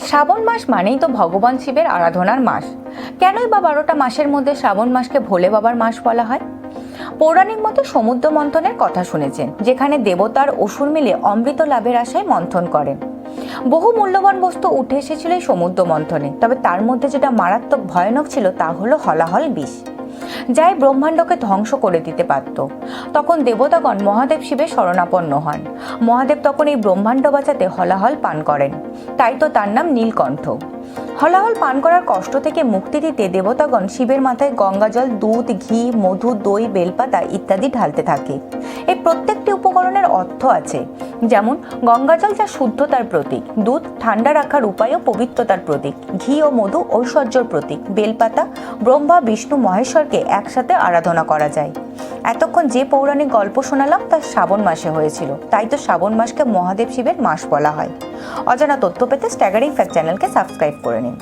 শ্রাবণ মাস মানেই তো ভগবান শিবের আরাধনার মাস। কেনই বা 12টা মাসের মধ্যে শ্রাবণ মাসকে ভোলে বাবার মাস বলা হয়? পৌরাণিক মতে সমুদ্র মন্থনের কথা শুনেছেন, যেখানে দেবতার অসুর মিলে অমৃত লাভের আশায় মন্থন করেন। বহু মূল্যবান বস্তু উঠে এসেছিল এই সমুদ্র মন্থনে, তবে তার মধ্যে যেটা মারাত্মক ভয়ানক ছিল তা হলো হলাহল বিষ, যাই ব্রহ্মাণ্ডকে ধ্বংস করে দিতে পারত। তখন দেবতাগণ মহাদেব শিবের শরণাপন্ন হন। মহাদেব তখন এই ব্রহ্মাণ্ড বাঁচাতে হলাহল পান করেন, তাই তো তার নাম নীলকণ্ঠ। হলাহল পান করার কষ্ট থেকে মুক্তি দিতে দেবতাগণ শিবের মাথায় গঙ্গাজল, দুধ, ঘি, মধু, দই, বেলপাতা ইত্যাদি ঢালতে থাকে। এই প্রত্যেকটি উপকরণের অর্থ আছে, যেমন গঙ্গাজল যা শুদ্ধতার প্রতীক, দুধ ঠান্ডা রাখার উপায় ও পবিত্রতার প্রতীক, ঘি ও মধু ঐশ্বর্যের প্রতীক, বেলপাতা ব্রহ্মা বিষ্ণু মহেশ্বরকে একসাথে আরাধনা করা যায়। এতক্ষণ যে পৌরাণিক গল্প শোনালাম তা শ্রাবণ মাসে হয়েছিল, তাই তো শ্রাবণ মাসকে মহাদেব শিবের মাস বলা হয়। অজানা তথ্য পেতে স্ট্যাগারিং ফ্যাক্ট চ্যানেলকে সাবস্ক্রাইব করে নিন।